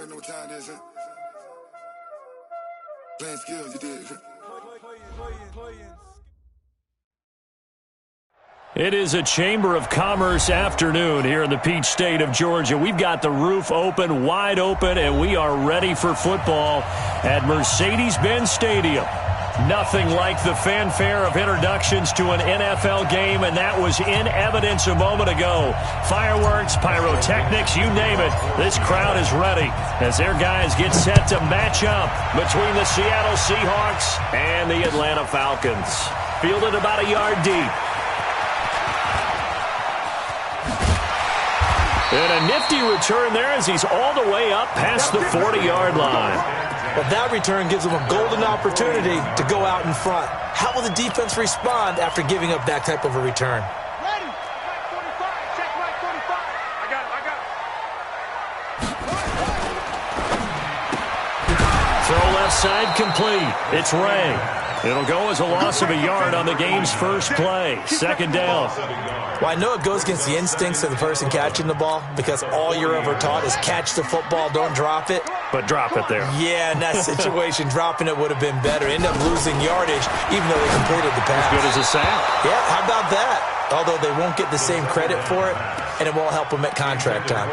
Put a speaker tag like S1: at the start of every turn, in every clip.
S1: already know what time it is, huh? Playing skills, you did.
S2: It is a Chamber of Commerce afternoon here in the Peach State of Georgia. We've got the roof open, wide open, and we are ready for football at Mercedes-Benz Stadium. Nothing like the fanfare of introductions to an NFL game, and that was in evidence a moment ago. Fireworks, pyrotechnics, you name it. This crowd is ready as their guys get set to match up between the Seattle Seahawks and the Atlanta Falcons. Fielded about a yard deep. And a nifty return there as he's all the way up past the 40-yard line.
S3: Well, that return gives them a golden opportunity to go out in front. How will the defense respond after giving up that type of a return?
S4: Ready. Right 45. Check right 45. I got it.
S2: Throw left side complete. It's Ray. It'll go as a loss of a yard on the game's first play. Second down.
S3: Well, I know it goes against the instincts of the person catching the ball because all you're ever taught is catch the football, don't drop it.
S2: But drop it there.
S3: Yeah, in that situation, dropping it would have been better. End up losing yardage even though they completed the pass.
S2: As good as a sound.
S3: Yeah, how about that? Although they won't get the same credit for it, and it won't help them at contract time.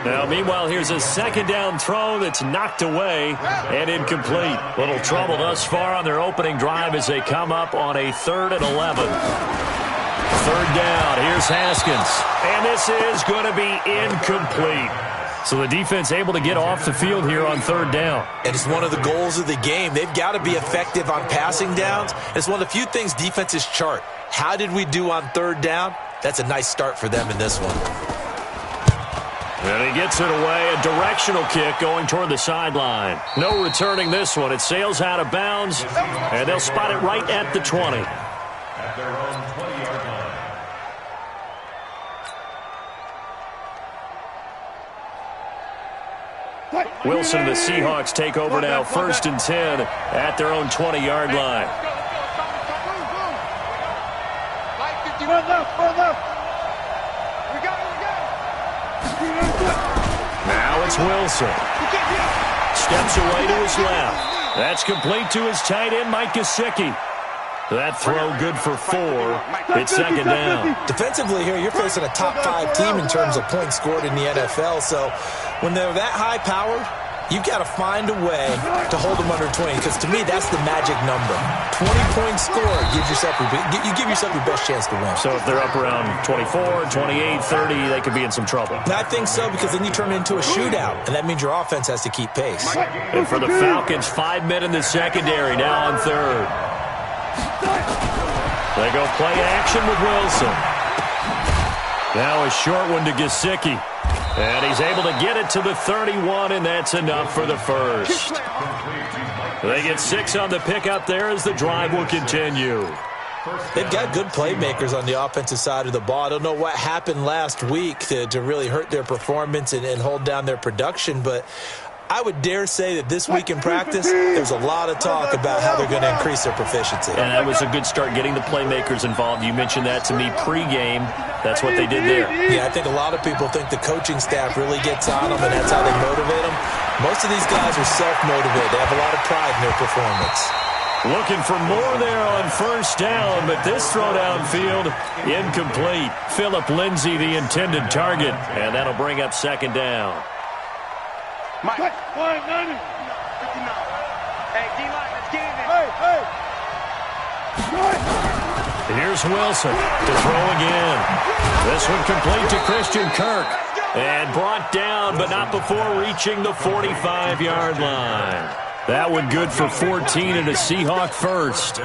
S2: Now, meanwhile, here's a second down throw that's knocked away and incomplete. Little trouble thus far on their opening drive as they come up on a 3rd and 11. Third down, here's Haskins. And this is going to be incomplete. So the defense able to get off the field here on third down.
S3: And it's one of the goals of the game. They've got to be effective on passing downs. It's one of the few things defenses chart. How did we do on third down? That's a nice start for them in this one.
S2: And he gets it away, a directional kick going toward the sideline. No returning this one. It sails out of bounds, and they'll spot it right at the 20.
S5: At their own 20-yard line.
S2: Wilson and the Seahawks take over now, 1st and 10 at their own 20-yard line.
S4: Run left.
S2: Now it's Wilson. Steps away to his left. That's complete to his tight end, Mike Gesicki. That throw good for 4. It's second down.
S3: Defensively here, you're facing a top 5 team in terms of points scored in the NFL. So when they're that high-powered, you've got to find a way to hold them under 20, because to me, that's the magic number. 20-point score gives yourself you give yourself your best chance to win.
S2: So if they're up around 24, 28, 30, they could be in some trouble.
S3: And I think so, because then you turn it into a shootout, and that means your offense has to keep pace.
S2: And for the Falcons, 5 men in the secondary, now on third. They go play action with Wilson. Now a short one to Gesicki. And he's able to get it to the 31, and that's enough for the first. They get 6 on the pickup there as the drive will continue.
S3: They've got good playmakers on the offensive side of the ball. I don't know what happened last week to really hurt their performance and hold down their production, but I would dare say that this week in practice, there's a lot of talk about how they're going to increase their proficiency.
S2: And that was a good start getting the playmakers involved. You mentioned that to me pregame. That's what they did there.
S3: Yeah, I think a lot of people think the coaching staff really gets on them, and that's how they motivate them. Most of these guys are self-motivated. They have a lot of pride in their performance.
S2: Looking for more there on first down, but this throw downfield, incomplete. Phillip Lindsay, the intended target, and that'll bring up second down.
S4: Mike. 190. 59. Hey, D-line, let's get in there. Hey.
S2: Here's Wilson to throw again. This one complete to Christian Kirk. And brought down, but not before reaching the 45-yard line. That one good for 14 and a Seahawk first.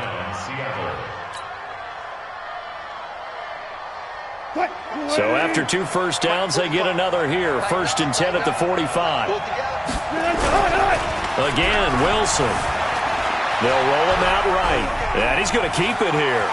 S2: So after 2 first downs, they get another here. 1st and 10 at the 45. Again, Wilson. They'll roll him out right. And he's going to keep it here.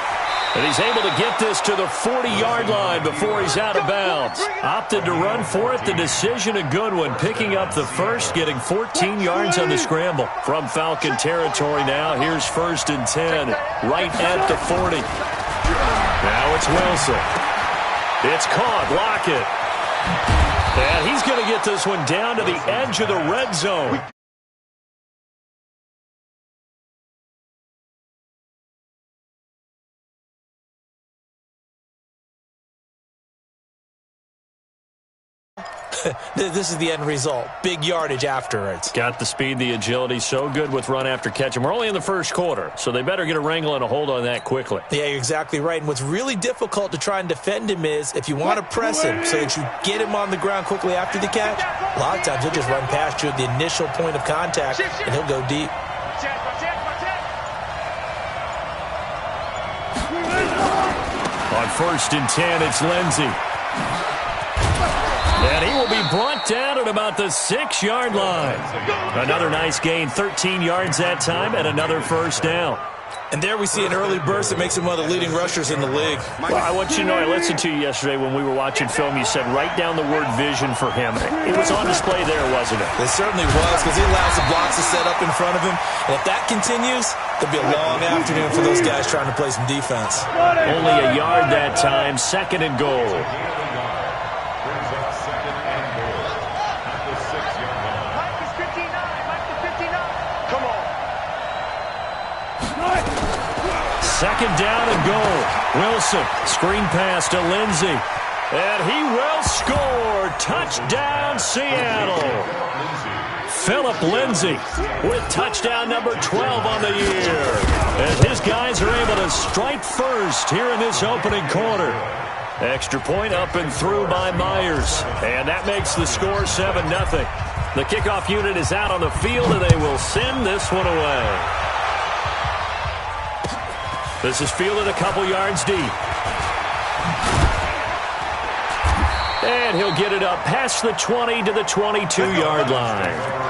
S2: And he's able to get this to the 40-yard line before he's out of bounds. Opted to run for it. The decision a good one. Picking up the first, getting 14 yards on the scramble. From Falcon territory now. Here's 1st and 10. Right at the 40. Now it's Wilson. It's caught. Lockett. And he's going to get this one down to the edge of the red zone.
S3: This is the end result. Big yardage afterwards.
S2: Got the speed, the agility, so good with run after catch. And we're only in the first quarter, so they better get a wrangle and a hold on that quickly.
S3: Yeah, you're exactly right. And what's really difficult to try and defend him is if you want to press him so that you get him on the ground quickly after the catch, a lot of times he'll just run past you at the initial point of contact, and he'll go deep.
S2: On 1st and 10, it's Lindsey. And he will be brought down at about the 6-yard line. Another nice gain, 13 yards that time, and another first down.
S3: And there we see an early burst that makes him one of the leading rushers in the league.
S2: Well, I want you to know, I listened to you yesterday when we were watching film. You said write down the word vision for him. It was on display there, wasn't it?
S3: It certainly was, because he allows the blocks to set up in front of him. And if that continues, there'll be a long afternoon for those guys trying to play some defense.
S2: Only a yard that time, 2nd and goal. Second down and goal. Wilson, screen pass to Lindsey. And he will score. Touchdown, Seattle. Philip Lindsey with touchdown number 12 on the year. As his guys are able to strike first here in this opening quarter. Extra point up and through by Myers. And that makes the score 7-0. The kickoff unit is out on the field, and they will send this one away. This is fielded a couple yards deep. And he'll get it up past the 20 to the 22-yard line.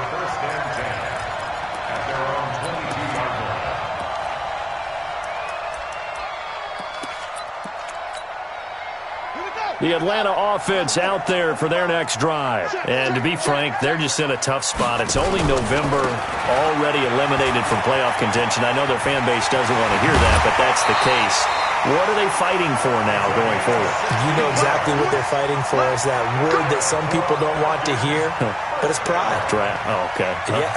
S2: The Atlanta offense out there for their next drive. And to be frank, they're just in a tough spot. It's only November, already eliminated from playoff contention. I know their fan base doesn't want to hear that, but that's the case. What are they fighting for now going forward?
S3: You know exactly what they're fighting for is that word that some people don't want to hear, but it's pride.
S2: Draft. Oh, okay.
S3: Yeah.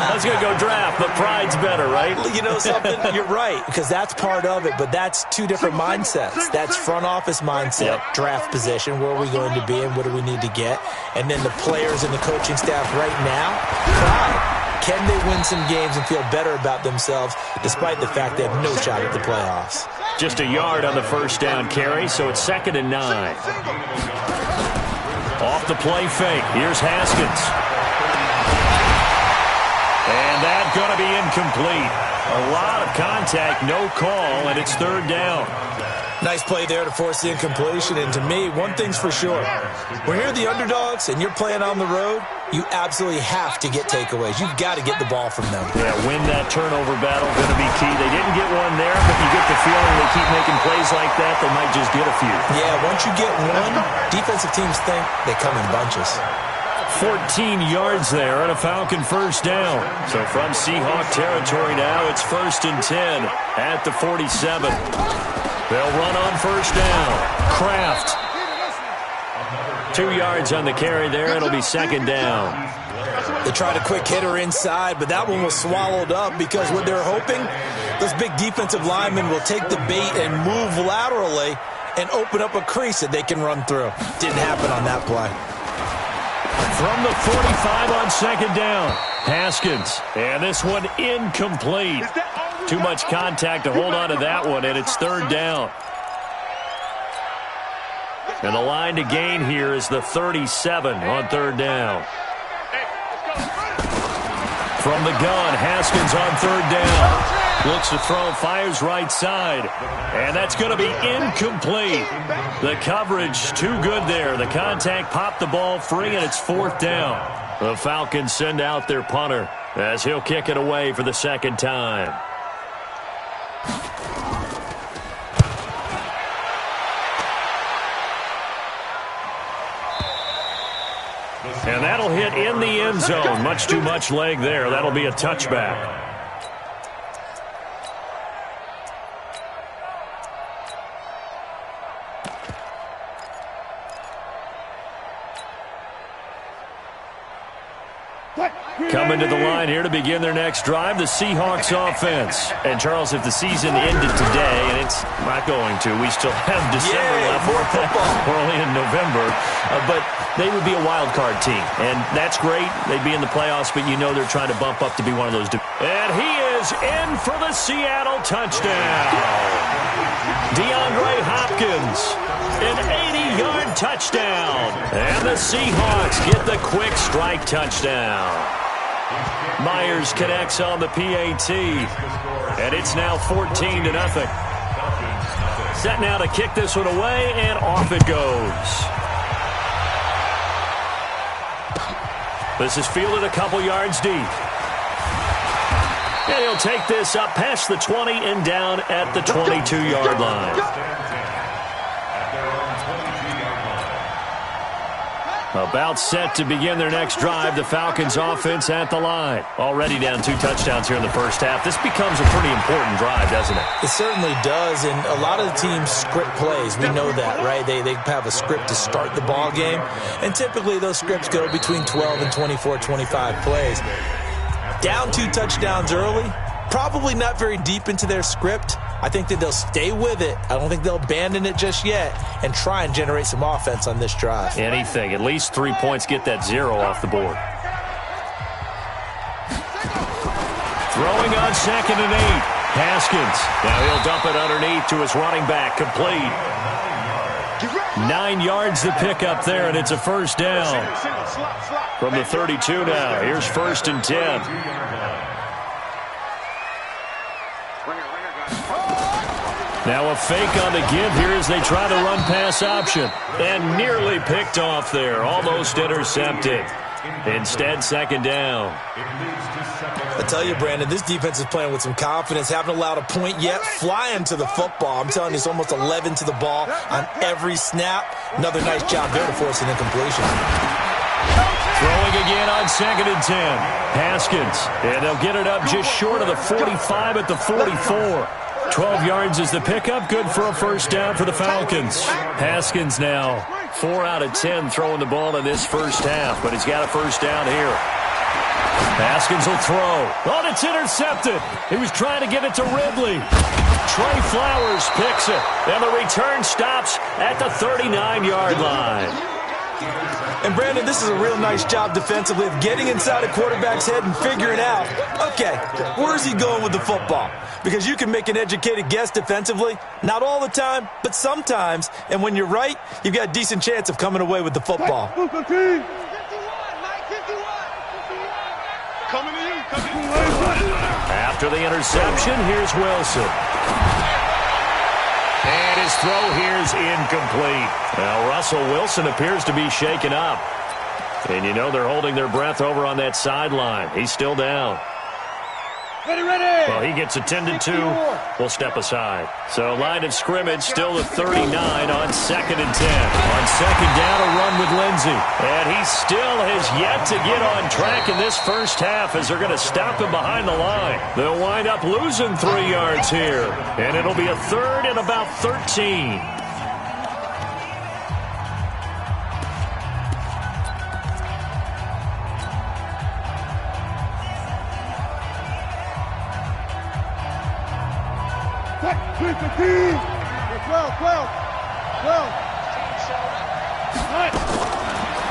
S2: I was going to go draft, but pride's better, right?
S3: You know something? You're right, because that's part of it, but that's two different mindsets. That's front office mindset, draft position, where are we going to be and what do we need to get? And then the players and the coaching staff right now, pride. Can they win some games and feel better about themselves despite the fact they have no shot at the playoffs?
S2: Just a yard on the first down carry, so it's 2nd and 9. Off the play fake. Here's Haskins. And that's going to be incomplete. A lot of contact, no call, and it's 3rd down.
S3: Nice play there to force the incompletion. And to me, one thing's for sure. When you're the underdogs and you're playing on the road, you absolutely have to get takeaways. You've got to get the ball from them.
S2: Yeah, win that turnover battle, going to be key. They didn't get one there, but you get the feeling they keep making plays like that, they might just get a few.
S3: Yeah, once you get one, defensive teams think they come in bunches.
S2: 14 yards there on a Falcon first down. So from Seahawk territory now, it's 1st and 10 at the 47. They'll run on first down. Kraft. 2 yards on the carry there. It'll be 2nd down.
S3: They tried a quick hitter inside, but that one was swallowed up because what they're hoping, those big defensive linemen will take the bait and move laterally and open up a crease that they can run through. Didn't happen on that play.
S2: From the 45 on 2nd down. Haskins. And this one incomplete. Too much contact to hold on to that one, and it's 3rd down. And the line to gain here is the 37 on 3rd down. From the gun, Haskins on 3rd down. Looks to throw, fires right side. And that's going to be incomplete. The coverage too good there. The contact popped the ball free, and it's 4th down. The Falcons send out their punter as he'll kick it away for the 2nd time. And that'll hit in the end zone. Much too much leg there. That'll be a touchback. Coming to the line here to begin their next drive, the Seahawks offense. And, Charles, if the season ended today, and it's not going to, we still have December left.
S3: More football.
S2: We're only in November. But they would be a wild card team. And that's great. They'd be in the playoffs, but you know they're trying to bump up to be one of those. And he is in for the Seattle touchdown. DeAndre Hopkins, an 80-yard touchdown. And the Seahawks get the quick strike touchdown. Myers connects on the PAT, and it's now 14-0. Set now to kick this one away, and off it goes. This is fielded a couple yards deep. And he'll take this up past the 20 and down at the 22-yard line. About set to begin their next drive, the Falcons offense at the line. Already down 2 touchdowns here in the first half. This becomes a pretty important drive, doesn't it?
S3: It certainly does, and a lot of the teams script plays. We know that, right? They have a script to start the ball game, and typically those scripts go between 12 and 24, 25 plays. Down 2 touchdowns early, probably not very deep into their script. I think that they'll stay with it. I don't think they'll abandon it just yet and try and generate some offense on this drive.
S2: Anything. At least 3 points, get that 0 off the board. Throwing on 2nd and 8. Haskins. Now he'll dump it underneath to his running back. Complete. 9 yards to pick up there, and it's a first down. From the 32 now. Here's 1st and 10. Now a fake on the give here as they try the run-pass option. And nearly picked off there. Almost intercepted. Instead, 2nd down.
S3: I tell you, Brandon, this defense is playing with some confidence. Haven't allowed a point yet. Flying to the football. I'm telling you, it's almost 11 to the ball on every snap. Another nice job there to force an incompletion.
S2: Throwing again on 2nd and 10. Haskins. And they'll get it up just short of the 45 at the 44. 12 yards is the pickup. Good for a first down for the Falcons. Haskins now 4 out of 10 throwing the ball in this first half, but he's got a first down here. Haskins will throw. Oh, it's intercepted. He was trying to get it to Ridley. Trey Flowers picks it, and the return stops at the 39-yard line.
S3: And, Brandon, this is a real nice job defensively of getting inside a quarterback's head and figuring out, okay, where's he going with the football? Because you can make an educated guess defensively, not all the time, but sometimes. And when you're right, you've got a decent chance of coming away with the football.
S2: After the interception, here's Wilson. And his throw here's incomplete. Now, Russell Wilson appears to be shaken up. And you know they're holding their breath over on that sideline. He's still down.
S5: Ready.
S2: Well, he gets attended to. We'll step aside. So, line of scrimmage still the 39 on 2nd and 10. On 2nd down, a run with Lindsey. And he still has yet to get on track in this first half as they're going to stop him behind the line. They'll wind up losing 3 yards here. And it'll be a 3rd and about 13.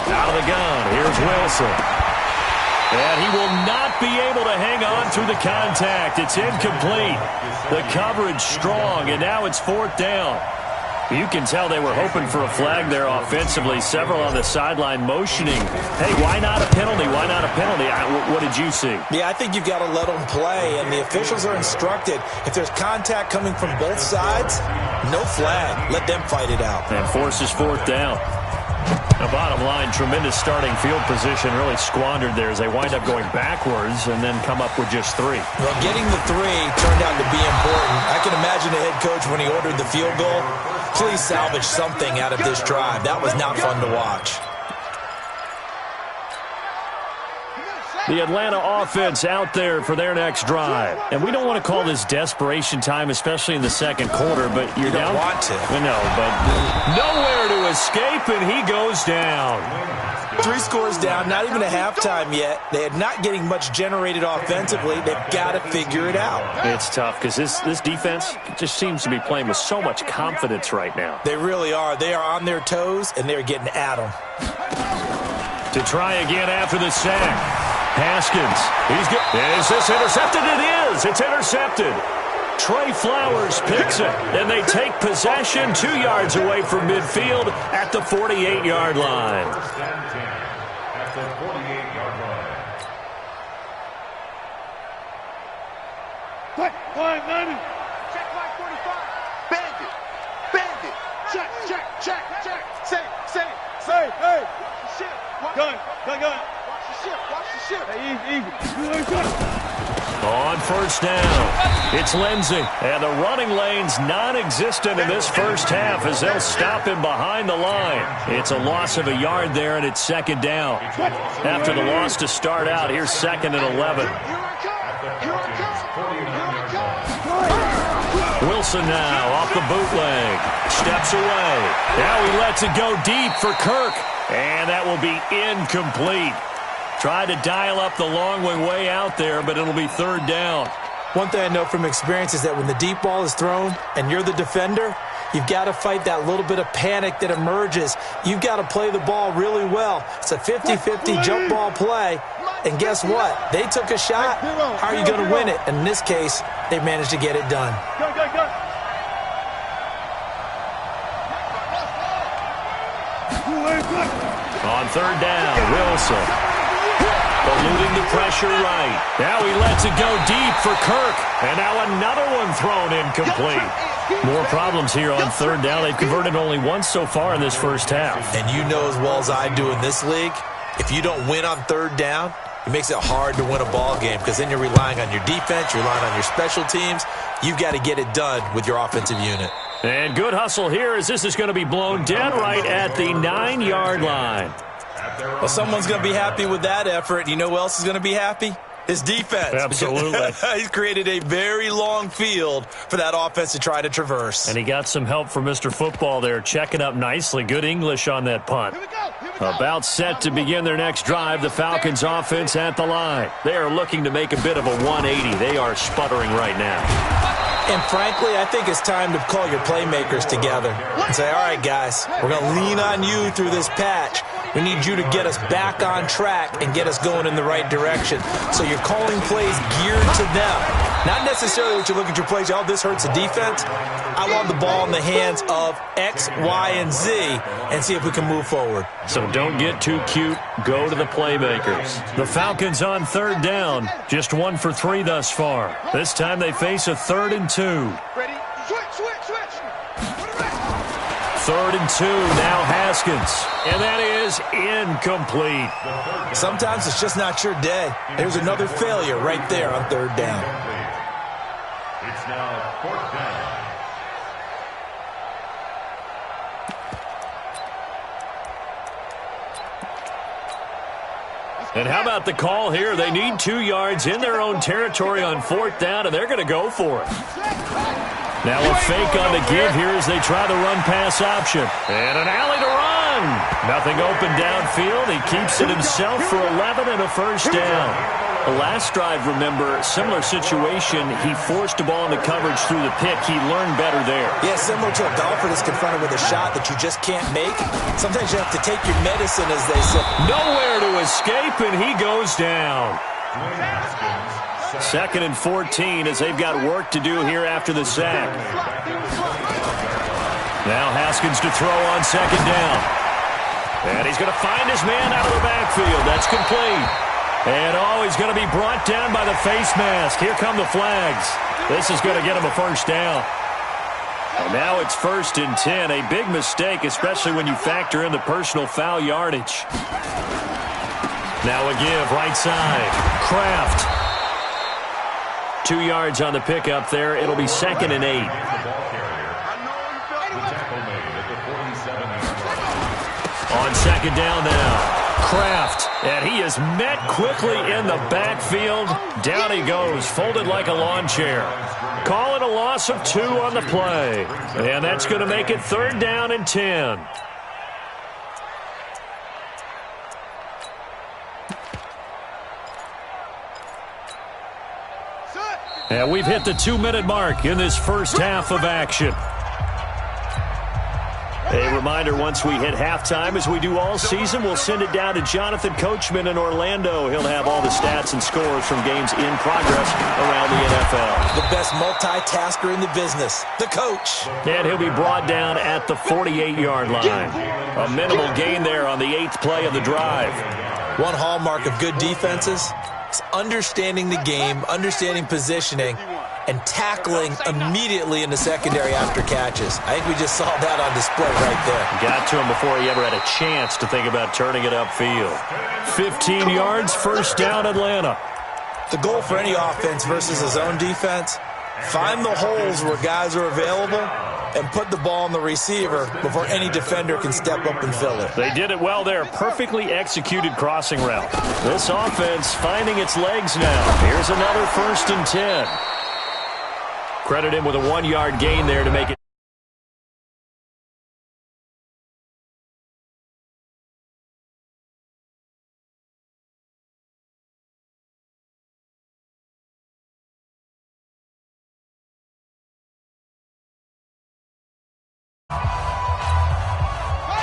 S2: Out of the gun, here's Wilson. And he will not be able to hang on through the contact. It's incomplete. The coverage strong, and now it's 4th down. You can tell they were hoping for a flag there offensively. Several on the sideline motioning. Hey, why not a penalty? Why not a penalty? What did you see?
S3: Yeah, I think you've got to let them play, and the officials are instructed. If there's contact coming from both sides, no flag. Let them fight it out.
S2: And forces 4th down. The bottom line, tremendous starting field position, really squandered there as they wind up going backwards and then come up with just 3.
S3: Well, getting the 3 turned out to be important. I can imagine the head coach when he ordered the field goal. Please salvage something out of this drive. That was not fun to watch.
S2: The Atlanta offense out there for their next drive. And we don't want to call this desperation time, especially in the second quarter, but you're down.
S3: You don't want to.
S2: No, but nowhere to escape, and he goes down.
S3: 3 scores down, not even a halftime yet. They are not getting much generated offensively. They've got to figure it out.
S2: It's tough because this defense just seems to be playing with so much confidence right now.
S3: They really are. They are on their toes, and they're getting at them.
S2: To try again after the sack. Haskins. He's good. Is this intercepted? It is. It's intercepted. Trey Flowers picks it, and they take possession 2 yards away from midfield at the 48-yard line.
S5: At the 48-yard line.
S4: Line 90. Check line 45. Bandit. Bandit. Check, check, check, check. Say, hey. Watch the ship. Gun. Watch the ship. Hey, easy.
S2: On first down, it's Lindsey. And the running lane's non-existent in this first half as they'll stop him behind the line. It's a loss of a yard there, and it's second down. After the loss to start out, here's 2nd and 11. Wilson now off the bootleg. Steps away. Now he lets it go deep for Kirk. And that will be incomplete. Tried to dial up the long way out there, but it'll be 3rd down.
S3: One thing I know from experience is that when the deep ball is thrown and you're the defender, you've got to fight that little bit of panic that emerges. You've got to play the ball really well. It's a 50-50 jump ball play. And guess what? They took a shot. How are you going to win it? And in this case, they managed to get it done.
S2: On 3rd down, Wilson. Eluding the pressure right. Now he lets it go deep for Kirk. And now another one thrown incomplete. More problems here on 3rd down. They've converted only once so far in this first half.
S3: And you know as well as I do in this league, if you don't win on 3rd down, it makes it hard to win a ball game because then you're relying on your defense, you're relying on your special teams. You've got to get it done with your offensive unit.
S2: And good hustle here as this is going to be blown dead right at the 9-yard line.
S3: Well, someone's going to be happy with that effort. You know who else is going to be happy? His defense.
S2: Absolutely.
S3: He's created a very long field for that offense to try to traverse.
S2: And he got some help from Mr. Football there, checking up nicely. Good English on that punt. About set to begin their next drive, the Falcons offense at the line. They are looking to make a bit of a 180. They are sputtering right now.
S3: And frankly, I think it's time to call your playmakers together and say, all right, guys, we're going to lean on you through this patch. We need you to get us back on track and get us going in the right direction. So you're calling plays geared to them. Not necessarily what you look at your plays, oh, this hurts the defense. I want the ball in the hands of X, Y, and Z and see if we can move forward.
S2: So don't get too cute. Go to the playmakers. The Falcons on 3rd down. Just 1 for 3 thus far. This time they face a 3rd and 2.
S4: Ready? Switch.
S2: 3rd and 2, now Haskins. And that is incomplete.
S3: Sometimes it's just not your day. There's another failure right there on 3rd down.
S5: It's now 4th down.
S2: And how about the call here? They need 2 yards in their own territory on 4th down, and they're going to go for it. Now a fake on the give here as they try the run-pass option. And an alley to run. Nothing open downfield. He keeps it himself for 11 and a first down. The last drive, remember, similar situation. He forced the ball into coverage through the pick. He learned better there.
S3: Yeah, similar to a golfer that's confronted with a shot that you just can't make. Sometimes you have to take your medicine, as they say.
S2: Nowhere to escape, and he goes down. 2nd and 14 as they've got work to do here after the sack. Now Haskins to throw on 2nd down. And he's going to find his man out of the backfield. That's complete. And he's going to be brought down by the face mask. Here come the flags. This is going to get him a first down. And now it's 1st and 10. A big mistake, especially when you factor in the personal foul yardage. Now a give, right side. Kraft. 2 yards on the pickup there. It'll be 2nd and 8. On 2nd down now. Kraft, and he is met quickly in the backfield. Down he goes, folded like a lawn chair. Call it a loss of 2 on the play. And that's going to make it 3rd down and 10. And we've hit the 2-minute mark in this first half of action. A reminder, once we hit halftime, as we do all season, we'll send it down to Jonathan Coachman in Orlando. He'll have all the stats and scores from games in progress around the NFL.
S3: The best multitasker in the business, the coach.
S2: And he'll be brought down at the 48-yard line. A minimal gain there on the 8th play of the drive.
S3: One hallmark of good defenses is understanding the game, understanding positioning, and tackling immediately in the secondary after catches. I think we just saw that on display right there.
S2: Got to him before he ever had a chance to think about turning it upfield. 15 yards, 1st down, Atlanta.
S3: The goal for any offense versus a zone defense, find the holes where guys are available and put the ball on the receiver before any defender can step up and fill it.
S2: They did it well there. Perfectly executed crossing route. This offense finding its legs now. Here's another 1st and 10. Credit him with a 1-yard gain there to make it.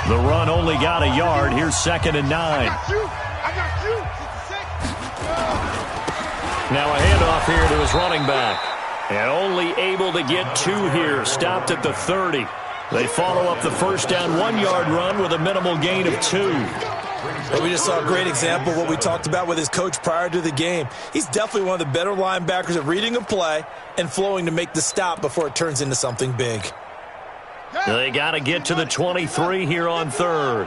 S2: The run only got a yard. Here's 2nd and 9.
S4: I got you.
S2: Now a handoff here to his running back. And only able to get 2 here. Stopped at the 30. They follow up the 1st down 1-yard run with a minimal gain of 2.
S3: But we just saw a great example of what we talked about with his coach prior to the game. He's definitely one of the better linebackers at reading a play and flowing to make the stop before it turns into something big.
S2: They got to get to the 23 here on 3rd.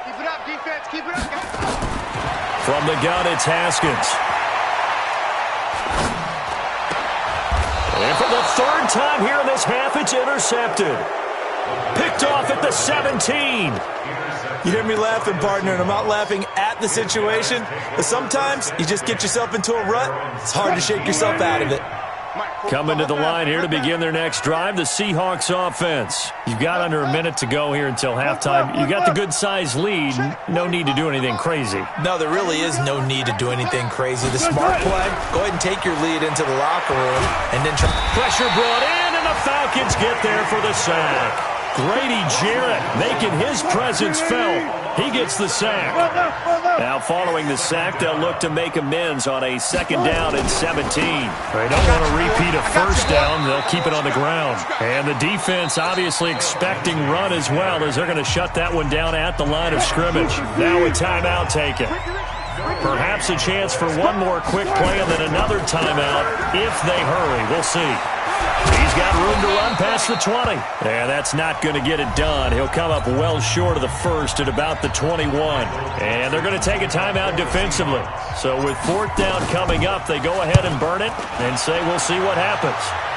S4: Keep it up, defense. Keep it up, guys.
S2: From the gun, it's Haskins. And for the 3rd time here in this half, it's intercepted. Picked off at the 17.
S3: You hear me laughing, partner, and I'm not laughing at the situation, but sometimes you just get yourself into a rut. It's hard to shake yourself out of it.
S2: Coming to the line here to begin their next drive, the Seahawks offense. You've got under a minute to go here until halftime. You got the good-sized lead. No need to do anything crazy.
S3: No, there really is no need to do anything crazy. The smart play, go ahead and take your lead into the locker room and then try.
S2: Pressure brought in, and the Falcons get there for the sack. Grady Jarrett making his presence felt. He gets the sack. Now following the sack, they'll look to make amends on a 2nd down and 17. They don't want to repeat a 1st down. They'll keep it on the ground. And the defense obviously expecting run as well, as they're going to shut that one down at the line of scrimmage. Now a timeout taken. Perhaps a chance for one more quick play and then another timeout if they hurry. We'll see. He's got room to run past the 20. And that's not going to get it done. He'll come up well short of the 1st at about the 21. And they're going to take a timeout defensively. So with 4th down coming up, they go ahead and burn it and say we'll see what happens.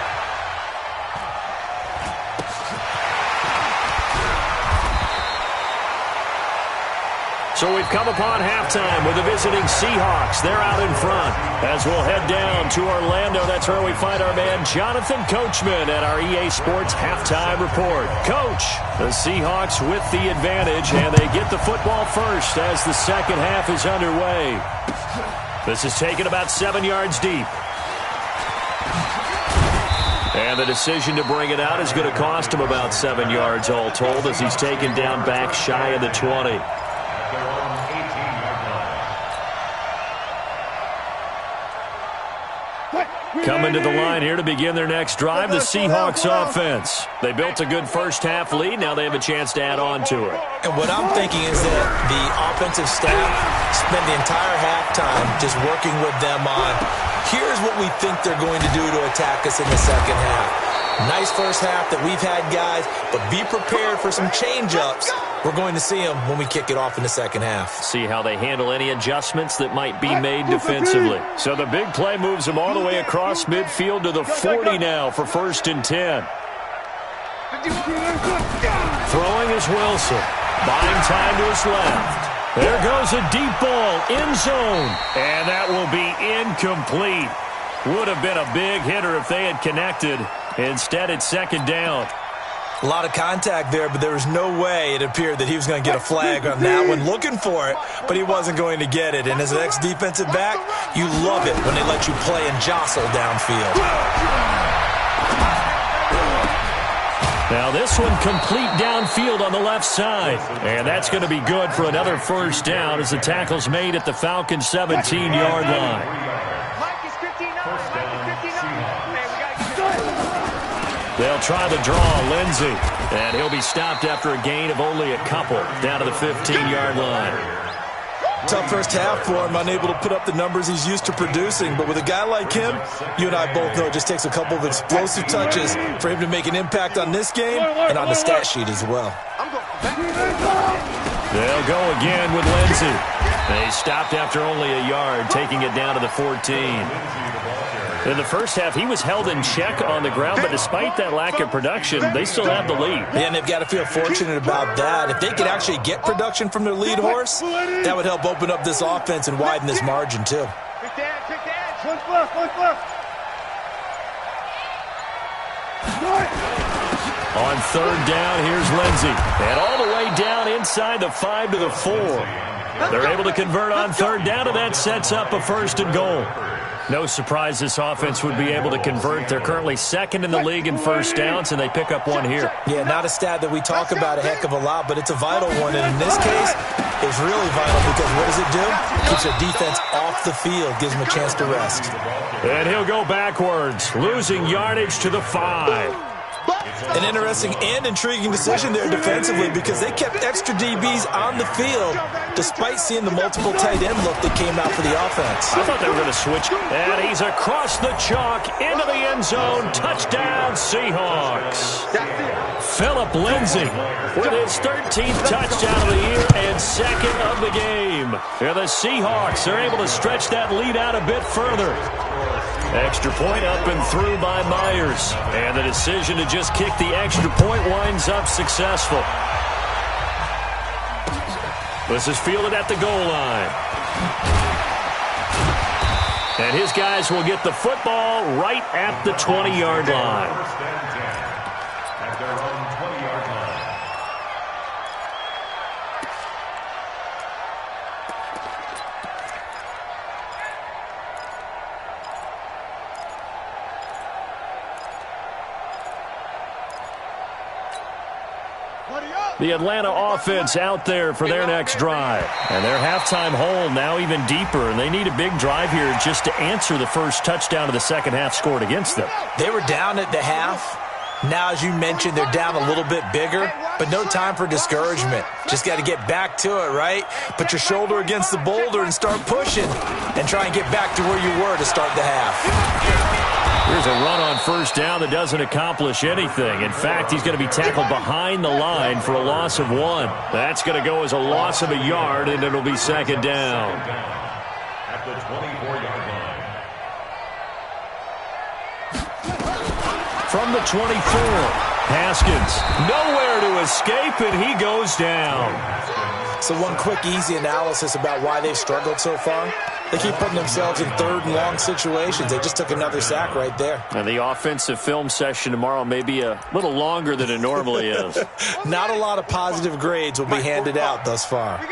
S2: So we've come upon halftime with the visiting Seahawks. They're out in front. As we'll head down to Orlando, that's where we find our man Jonathan Coachman at our EA Sports Halftime Report. Coach, the Seahawks with the advantage, and they get the football first as the 2nd half is underway. This is taken about 7 yards deep. And the decision to bring it out is going to cost him about 7 yards all told, as he's taken down back shy of the 20. Coming to the line here to begin their next drive, the Seahawks offense. They built a good 1st half lead. Now they have a chance to add on to it.
S3: And what I'm thinking is that the offensive staff spent the entire halftime just working with them on, here's what we think they're going to do to attack us in the 2nd half. Nice 1st half that we've had, guys, but be prepared for some change-ups. We're going to see them when we kick it off in the 2nd half.
S2: See how they handle any adjustments that might be made defensively. So the big play moves them all the way across midfield to the 40 now for 1st and 10. Throwing is Wilson. Buying time to his left. There goes a deep ball, end zone, and that will be incomplete. Would have been a big hitter if they had connected. Instead, it's second down.
S3: A lot of contact there, but there was no way it appeared that he was going to get a flag on that one. Looking for it, but he wasn't going to get it. And as an ex-defensive back, you love it when they let you play and jostle downfield.
S2: Now this one complete downfield on the left side. And that's going to be good for another first down as the tackle's made at the Falcons' 17-yard line. They'll try the draw, Lindsey. And he'll be stopped after a gain of only a couple down to the 15-yard line.
S3: Tough first half for him, unable to put up the numbers he's used to producing. But with a guy like him, you and I both know it just takes a couple of explosive touches for him to make an impact on this game and on the stat sheet as well.
S2: They'll go again with Lindsey. They stopped after only a yard, taking it down to the 14. In the first half, he was held in check on the ground, but despite that lack of production, they still have the lead.
S3: Yeah, and they've got to feel fortunate about that. If they could actually get production from their lead horse, that would help open up this offense and widen this margin, too.
S2: On third down, here's Lindsey. And all the way down inside the 5 to the 4. They're able to convert on third down, and that sets up a first and goal. No surprise this offense would be able to convert. They're currently second in the league in first downs, and they pick up one here.
S3: Yeah, not a stat that we talk about a heck of a lot, but it's a vital one. And in this case, it's really vital because what does it do? Keeps their defense off the field, gives them a chance to rest.
S2: And he'll go backwards, losing yardage to the 5.
S3: An interesting and intriguing decision there defensively because they kept extra DBs on the field despite seeing the multiple tight end look that came out for the offense.
S2: I thought they were going to switch. And he's across the chalk into the end zone. Touchdown, Seahawks. Phillip Lindsay with his 13th touchdown of the year and second of the game. And the Seahawks are able to stretch that lead out a bit further. Extra point up and through by Myers. And the decision to just kick the extra point winds up successful. This is fielded at the goal line. And his guys will get the football right at the 20-yard line.
S5: At their own 20-yard line.
S2: The Atlanta offense out there for their next drive. And their halftime hole now even deeper, and they need a big drive here just to answer the first touchdown of the second half scored against them.
S3: They were down at the half. Now, as you mentioned, they're down a little bit bigger, but no time for discouragement. Just got to get back to it, right? Put your shoulder against the boulder and start pushing and try and get back to where you were to start the half.
S2: Here's a run on first down that doesn't accomplish anything. In fact, he's going to be tackled behind the line for a loss of 1. That's going to go as a loss of a yard, and it'll be second down.
S5: At the 24-yard line.
S2: From the 24, Haskins nowhere to escape, and he goes down.
S3: So one quick, easy analysis about why they've struggled so far. They keep putting themselves in third and long situations. They just took another sack right there.
S2: And the offensive film session tomorrow may be a little longer than it normally is.
S3: Not a lot of positive grades will be handed out thus far.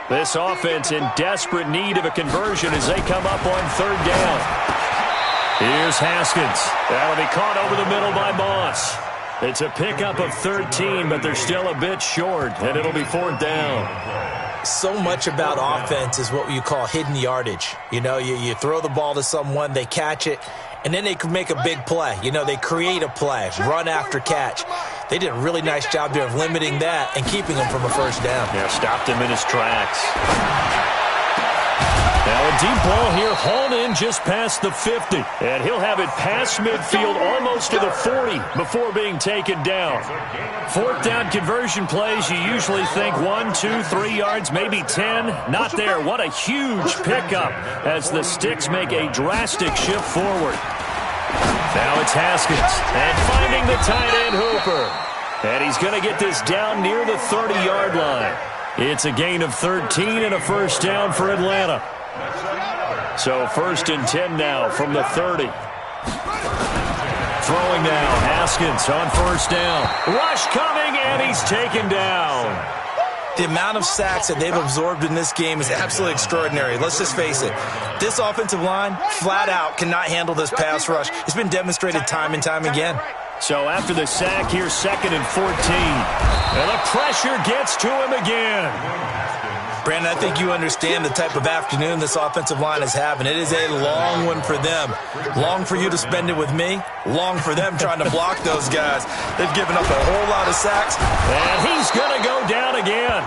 S2: This offense in desperate need of a conversion as they come up on third down. Here's Haskins. That'll be caught over the middle by Moss. It's a pickup of 13, but they're still a bit short, and it'll be fourth down.
S3: So much about offense is what you call hidden yardage. You know, you throw the ball to someone, they catch it, and then they can make a big play. You know, they create a play, run after catch. They did a really nice job there of limiting that and keeping him from a first down.
S2: Yeah, stopped him in his tracks. Now a deep ball here, hauled in just past the 50. And he'll have it past midfield almost to the 40 before being taken down. Fourth down conversion plays, you usually think 1, 2, 3 yards, maybe 10. Not there. What a huge pickup as the Sticks make a drastic shift forward. Now it's Haskins. And finding the tight end Hooper. And he's going to get this down near the 30-yard line. It's a gain of 13 and a first down for Atlanta. So 1st and 10 now from the 30. Throwing now, Haskins on 1st down. Rush coming, and he's taken down.
S3: The amount of sacks that they've absorbed in this game is absolutely extraordinary. Let's just face it. This offensive line, flat out, cannot handle this pass rush. It's been demonstrated time and time again.
S2: So after the sack, here's 2nd and 14. And the pressure gets to him again.
S3: Brandon, I think you understand the type of afternoon this offensive line is having. It is a long one for them. Long for you to spend it with me. Long for them trying to block those guys. They've given up a whole lot of sacks.
S2: And he's going to go down again.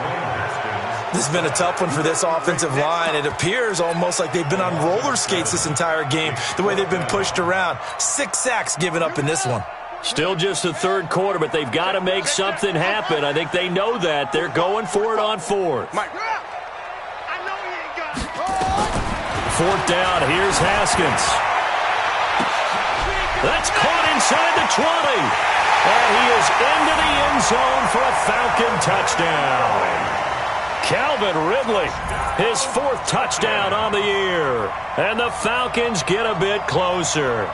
S3: This has been a tough one for this offensive line. It appears almost like they've been on roller skates this entire game, the way they've been pushed around. 6 sacks given up in this one.
S2: Still just the 3rd quarter, but they've got to make something happen. I think they know that. They're going for it on 4th. 4th down, here's Haskins. That's caught inside the 20. And he is into the end zone for a Falcon touchdown. Calvin Ridley, his 4th touchdown on the year. And the Falcons get a bit closer.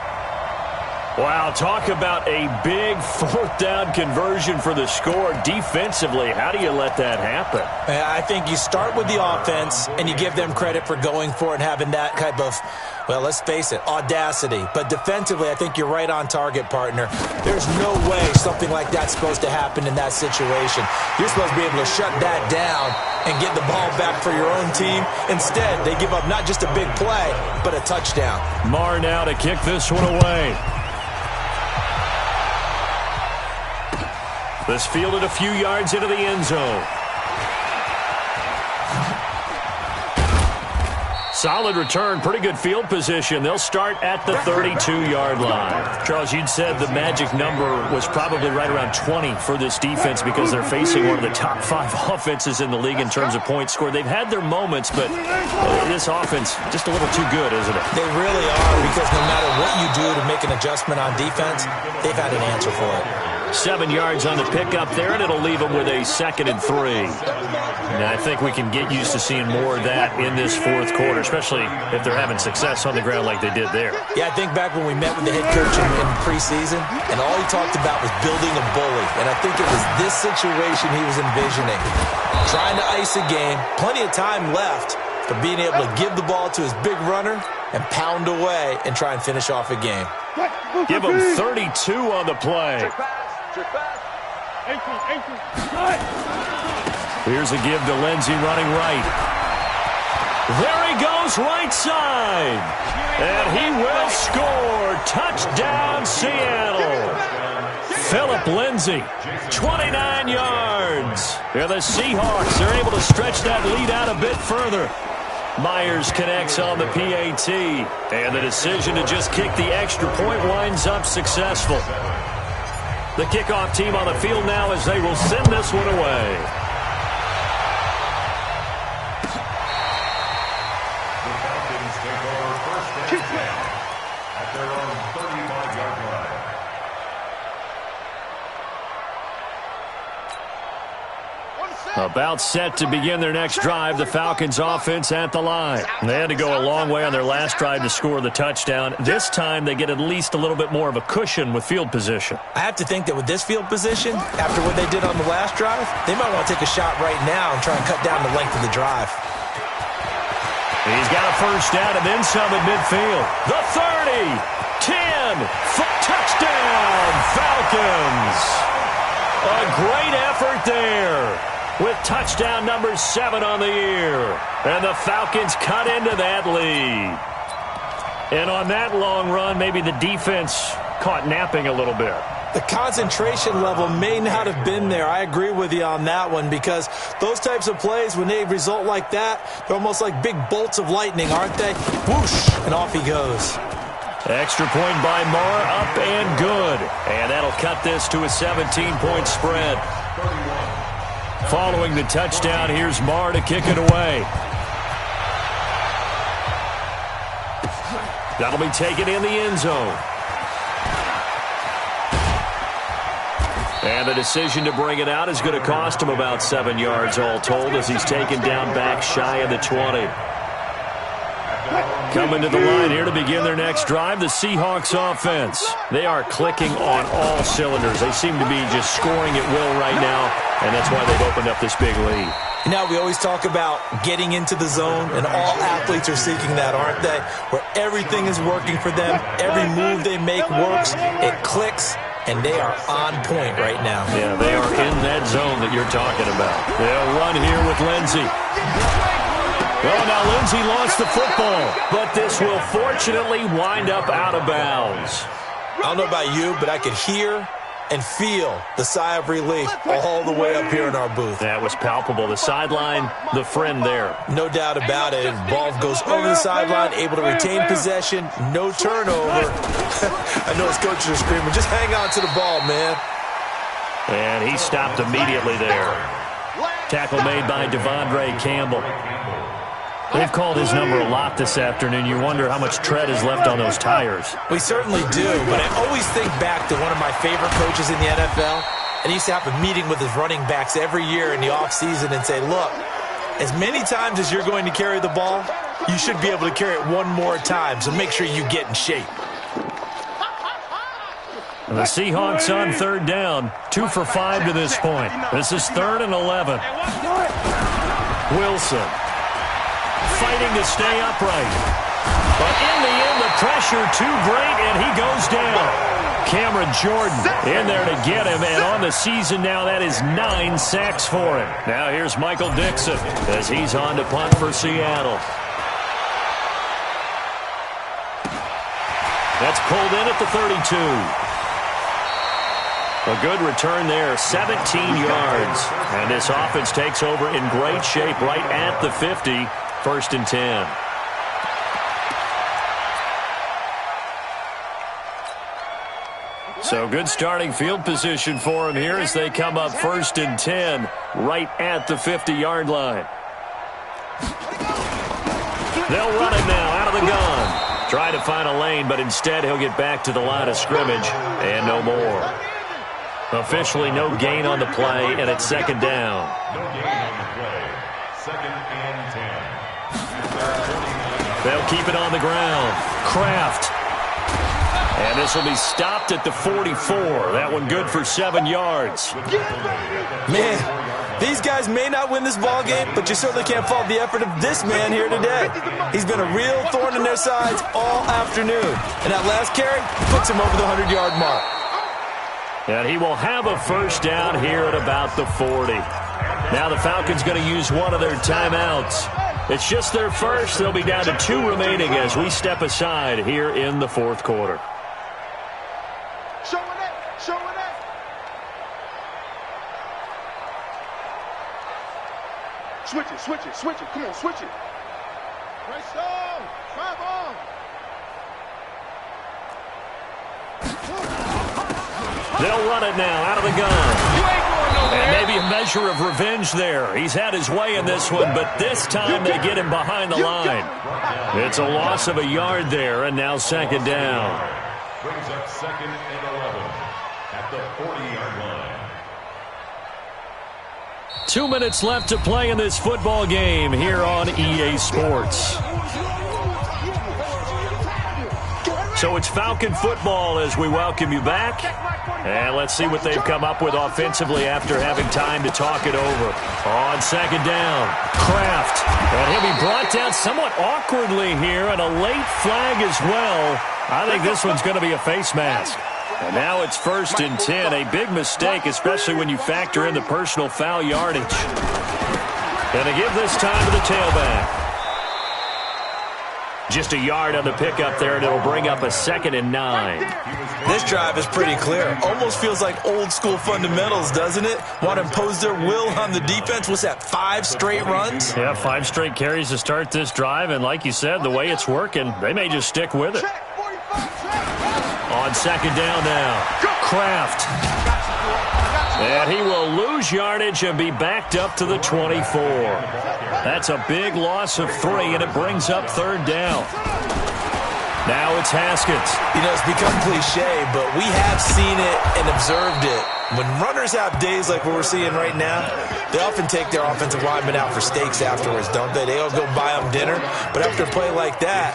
S2: Wow, talk about a big 4th down conversion for the score. Defensively, how do you let that happen?
S3: I think you start with the offense, and you give them credit for going for it and having that type of, well, let's face it, audacity. But defensively, I think you're right on target, partner. There's no way something like that's supposed to happen in that situation. You're supposed to be able to shut that down and get the ball back for your own team. Instead, they give up not just a big play, but a touchdown.
S2: Marr now to kick this one away. This fielded a few yards into the end zone. Solid return, pretty good field position. They'll start at the 32-yard line. Charles, you'd said the magic number was probably right around 20 for this defense because they're facing one of the top 5 offenses in the league in terms of points scored. They've had their moments, but this offense just a little too good, isn't it?
S3: They really are, because no matter what you do to make an adjustment on defense, they've had an answer for it.
S2: 7 yards on the pickup there, and it'll leave them with a 2nd and 3. And I think we can get used to seeing more of that in this 4th quarter, especially if they're having success on the ground like they did there.
S3: Yeah, I think back when we met with the head coach in preseason, and all he talked about was building a bully. And I think it was this situation he was envisioning. Trying to ice a game, plenty of time left, but being able to give the ball to his big runner and pound away and try and finish off a game.
S2: Give him 32 on the play. Here's a give to Lindsey running right. There he goes, right side. And he will score. Touchdown, Seattle. Phillip Lindsey, 29 yards. And the Seahawks are able to stretch that lead out a bit further. Myers connects on the PAT. And the decision to just kick the extra point winds up successful. The kickoff team on the field now as they will send this one away.
S5: The Falcons take over 1st and 10 at their own 35-yard line.
S2: About set to begin their next drive, the Falcons offense at the line. They had to go a long way on their last drive to score the touchdown. This time they get at least a little bit more of a cushion with field position.
S3: I have to think that with this field position, after what they did on the last drive, they might want to take a shot right now and try and cut down the length of the drive.
S2: He's got a first down and then some at midfield. The 30, 10, touchdown, Falcons. A great effort there, with touchdown number 7 on the year. And the Falcons cut into that lead. And on that long run, maybe the defense caught napping a little bit.
S3: The concentration level may not have been there. I agree with you on that one, because those types of plays, when they result like that, they're almost like big bolts of lightning, aren't they? Whoosh, and off he goes.
S2: Extra point by Marr, up and good. And that'll cut this to a 17-point spread. Following the touchdown, here's Marr to kick it away. That'll be taken in the end zone. And And the decision to bring it out is going to cost him about 7 yards all told as he's taken down back shy of the 20. Coming to the line here to begin their next drive, the Seahawks offense. They are clicking on all cylinders. They seem to be just scoring at will right now, and that's why they've opened up this big lead.
S3: Now, we always talk about getting into the zone, and all athletes are seeking that, aren't they? Where everything is working for them, every move they make works, it clicks, and they are on point right now.
S2: Yeah, they are in that zone that you're talking about. They'll run here with Lindsey. Well, now Lindsey lost the football, but this will fortunately wind up out of bounds.
S3: I don't know about you, but I could hear and feel the sigh of relief all the way up here in our booth.
S2: That was palpable. The sideline, the friend there.
S3: No doubt about it. Ball goes over the sideline, able to retain possession, no turnover. I know his coaches are screaming, just hang on to the ball, man.
S2: And he stopped immediately there. Tackle made by Devondre Campbell. They've called his number a lot this afternoon. You wonder how much tread is left on those tires.
S3: We certainly do, but I always think back to one of my favorite coaches in the NFL, and he used to have a meeting with his running backs every year in the offseason and say, look, as many times as you're going to carry the ball, you should be able to carry it one more time, so make sure you get in shape.
S2: And the Seahawks on third down, 2 for 5 to this point. This is 3rd and 11. Wilson fighting to stay upright. But in the end, the pressure too great, and he goes down. Cameron Jordan in there to get him, and on the season now, that is 9 sacks for him. Now here's Michael Dixon as he's on to punt for Seattle. That's pulled in at the 32. A good return there, 17 yards. And this offense takes over in great shape right at the 50. 1st and 10. So good starting field position for him here as they come up 1st and 10 right at the 50-yard line. They'll run it now out of the gun. Try to find a lane, but instead he'll get back to the line of scrimmage and no more. Officially no gain on the play, and it's 2nd down.
S5: No gain on the play. 2nd and 10.
S2: They'll keep it on the ground. Kraft. And this will be stopped at the 44. That one good for 7 yards.
S3: Man, these guys may not win this ball game, but you certainly can't fault the effort of this man here today. He's been a real thorn in their sides all afternoon. And that last carry puts him over the 100-yard mark.
S2: And he will have a 1st down here at about the 40. Now the Falcons going to use one of their timeouts. It's just their first. They'll be down to 2 remaining as we step aside here in the 4th quarter.
S4: Showing it, showing it. Switch it, switch it, switch it. Come on, switch it. Right stone, drive on.
S2: They'll run it now out of the gun. And maybe a measure of revenge there. He's had his way in this one, but this time they get him behind the line. It's a loss of a yard there, and now 2nd down.
S5: Brings up 2nd and 11 at the 40-yard line.
S2: 2 minutes left to play in this football game here on EA Sports. So it's Falcon football as we welcome you back. And let's see what they've come up with offensively after having time to talk it over. On 2nd down, Kraft. And he'll be brought down somewhat awkwardly here, and a late flag as well. I think this one's going to be a face mask. And now it's 1st and 10. A big mistake, especially when you factor in the personal foul yardage. And to give this time to the tailback. Just a yard on the pickup there, and it'll bring up a 2nd and 9.
S3: This drive is pretty clear. Almost feels like old school fundamentals, doesn't it? Want to impose their will on the defense. What's that, 5 straight runs?
S2: Yeah, 5 straight carries to start this drive, and like you said, the way it's working, they may just stick with it. On 2nd down now, Kraft. And he will lose yardage and be backed up to the 24. That's a big loss of 3, and it brings up 3rd down. Now it's Haskins.
S3: You know, it's become cliche, but we have seen it and observed it When runners have days like what we're seeing right now, they often take their offensive linemen out for steaks afterwards, don't they? They all go buy them dinner. But after a play like that,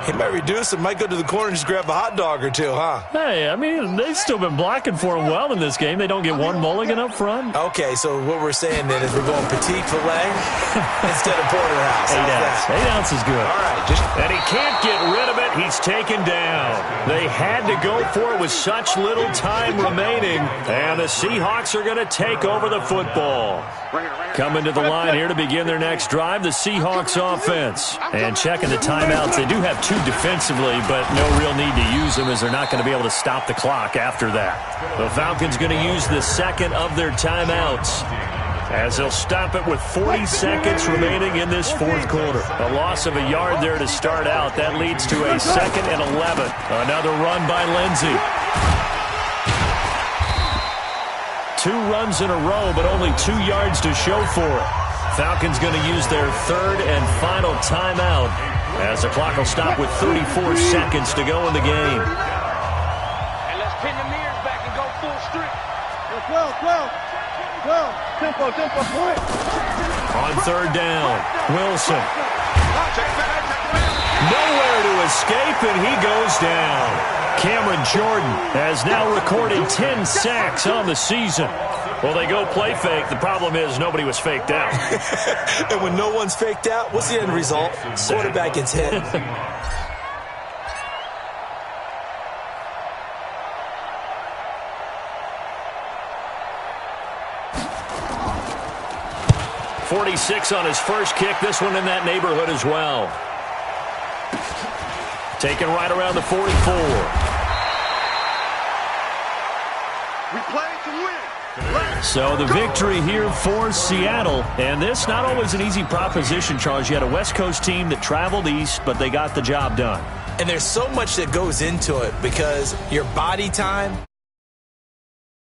S3: he might reduce it, might go to the corner and just grab a hot dog or two, huh?
S2: Hey, I mean, they've still been blocking for him well in this game. They don't get one mulligan up front.
S3: Okay, so what we're saying then is we're going petite filet instead of porterhouse.
S2: 8 ounce. 8 ounce is good.
S3: All right.
S2: And he can't get rid of it. He's taken down. They had to go for it with such little time remaining. And the Seahawks are going to take over the football. Coming to the line here to begin their next drive, the Seahawks offense. And checking the timeouts. They do have 2 defensively, but no real need to use them as they're not going to be able to stop the clock after that. The Falcons going to use the second of their timeouts, as they'll stop it with 40 seconds remaining in this fourth quarter. A loss of a yard there to start out. That leads to a 2nd and 11. Another run by Lindsey. 2 runs in a row, but only 2 yards to show for it. Falcons going to use their 3rd and final timeout, as the clock will stop with 34 seconds to go in the game.
S4: And let's pin the mirrors back and go full strength. 12. Tempo, point.
S2: On 3rd down, Wilson. Nowhere to escape, and he goes down. Cameron Jordan has now recorded 10 sacks on the season. Well, they go play fake. The problem is nobody was faked out.
S3: And when no one's faked out, what's the end result? Quarterback gets hit.
S2: .46 on his first kick. This one in that neighborhood as well. Taken right around the 44.
S4: We play to win.
S2: So the victory here for Seattle. And this not always an easy proposition, Charles. You had a West Coast team that traveled east, but they got the job done.
S3: And there's so much that goes into it because your body time